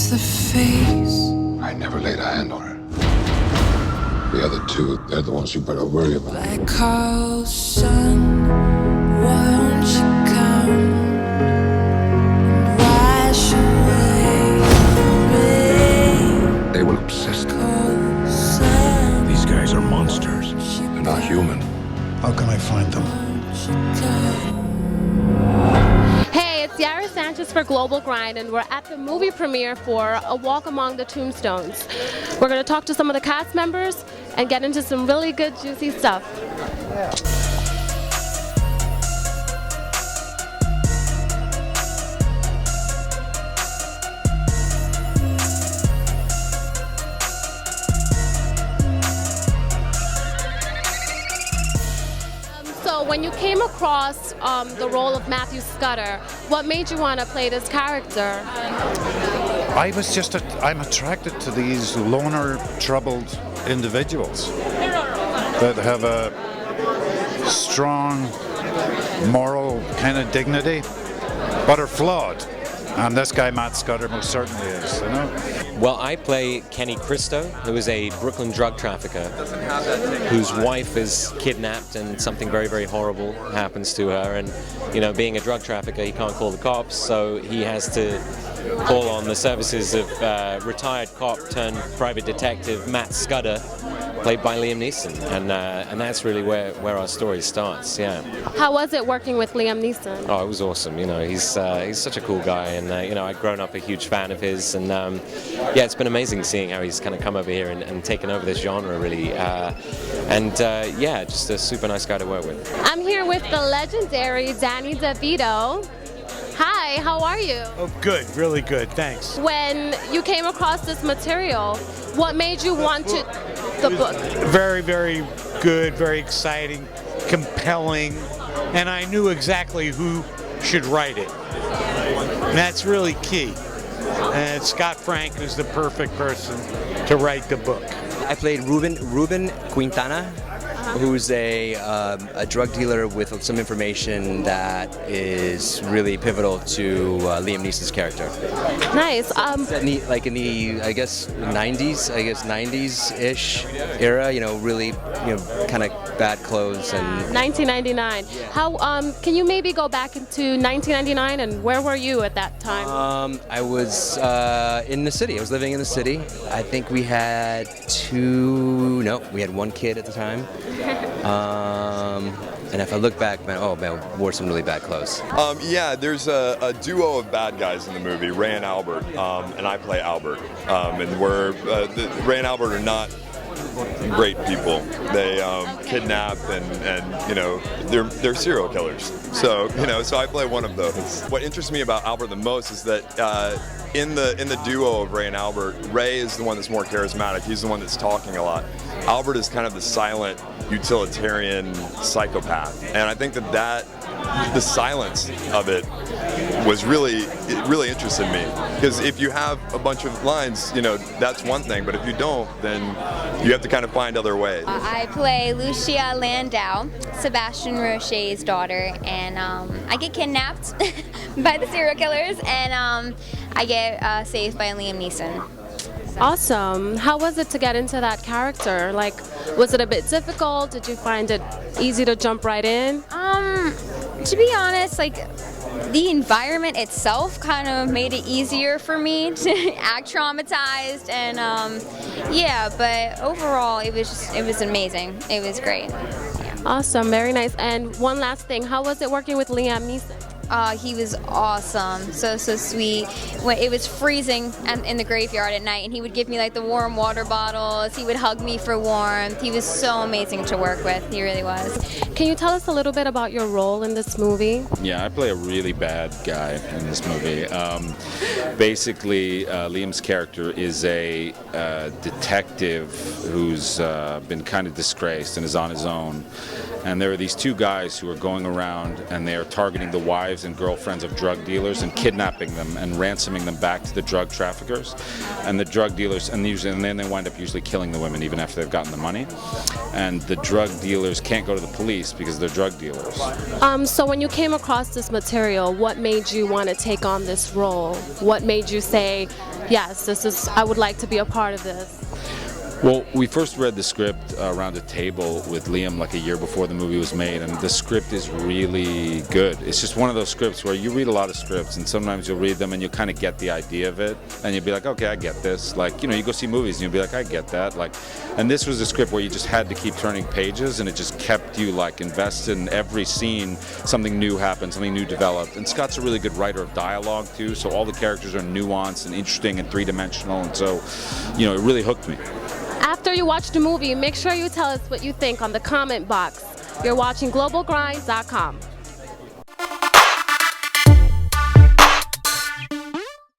It's the face. I never laid a hand on her. The other two, they're the ones you better worry about. Like Carl's son, won't you come and wash away the rain? They were obsessed. Cold sun, These guys are monsters. They're not human. How can I find them? won't you come? Hey, it's Yaris Sanchez for Global Grind, and we're at the movie premiere for A Walk Among the Tombstones. We're going to talk to some of the cast members and get into some really good, juicy stuff. So when you came across the role of Matthew Scudder, what made you want to play this character? I'm attracted to these loner, troubled individuals that have a strong moral kind of dignity, but are flawed. And this guy, Matt Scudder, most certainly is, you know? Well, I play Kenny Cristo, who is a Brooklyn drug trafficker whose wife is kidnapped and something very, very horrible happens to her. And, you know, being a drug trafficker, he can't call the cops, so he has to call on the services of retired cop turned private detective Matt Scudder, played by Liam Neeson. And that's really where our story starts, yeah. How was it working with Liam Neeson? Oh, it was awesome. You know, he's such a cool guy, and you know, I'd grown up a huge fan of his, and yeah, it's been amazing seeing how he's kind of come over here and taken over this genre, really. Yeah, just a super nice guy to work with. I'm here with the legendary Danny DeVito. Hi, how are you? Oh, good, really good, thanks. When you came across this material, what made you want to the book? Very, very good, very exciting, compelling, and I knew exactly who should write it. And that's really key. And Scott Frank is the perfect person to write the book. I played Ruben Quintana, who's a drug dealer with some information that is really pivotal to Liam Neeson's character. Nice. Set like in the, I guess, 90s-ish era, you know, really, you know, kind of bad clothes and... 1999. How, can you maybe go back into 1999 and where were you at that time? I was in the city. I was living in the city. I think we had we had one kid at the time. And if I look back, man, I wore some really bad clothes. Yeah, there's a duo of bad guys in the movie, Ray and Albert, and I play Albert. And Ray and Albert are not great people. They kidnap and you know, they're serial killers. So you know, so I play one of those. What interests me about Albert the most is that in the duo of Ray and Albert, Ray is the one that's more charismatic. He's the one that's talking a lot. Albert is kind of the silent, utilitarian psychopath, and I think that the silence of it was it really interested me, because if you have a bunch of lines, you know, that's one thing, but if you don't, then you have to kind of find other ways. I play Lucia Landau, Sebastian Roche's daughter, and I get kidnapped by the serial killers, and I get saved by Liam Neeson. Awesome. How was it to get into that character? Like, was it a bit difficult? Did you find it easy to jump right in? To be honest, like, the environment itself kind of made it easier for me to act traumatized, and yeah, but overall it was amazing. It was great. Yeah. Awesome, very nice. And one last thing, how was it working with Liam Neeson? He was awesome, so sweet. When it was freezing in the graveyard at night, and he would give me like the warm water bottles. He would hug me for warmth. He was so amazing to work with. He really was. Can you tell us a little bit about your role in this movie? Yeah, I play a really bad guy in this movie. Basically, Liam's character is a detective who's been kind of disgraced and is on his own. And there are these two guys who are going around and they are targeting the wives and girlfriends of drug dealers and kidnapping them and ransoming them back to the drug traffickers. And the drug dealers, and then they wind up usually killing the women even after they've gotten the money. And the drug dealers can't go to the police because they're drug dealers. So when you came across this material, what made you want to take on this role? What made you say, yes, I would like to be a part of this? Well, we first read the script around a table with Liam like a year before the movie was made, and the script is really good. It's just one of those scripts where you read a lot of scripts, and sometimes you'll read them and you kind of get the idea of it, and you'll be like, okay, I get this. Like, you go see movies and you'll be like, I get that. Like, and this was a script where you just had to keep turning pages, and it just kept you like invested in every scene. Something new happened, something new developed. And Scott's a really good writer of dialogue too, so all the characters are nuanced and interesting and three-dimensional, and so, it really hooked me. After you watch the movie, make sure you tell us what you think on the comment box. You're watching globalgrind.com.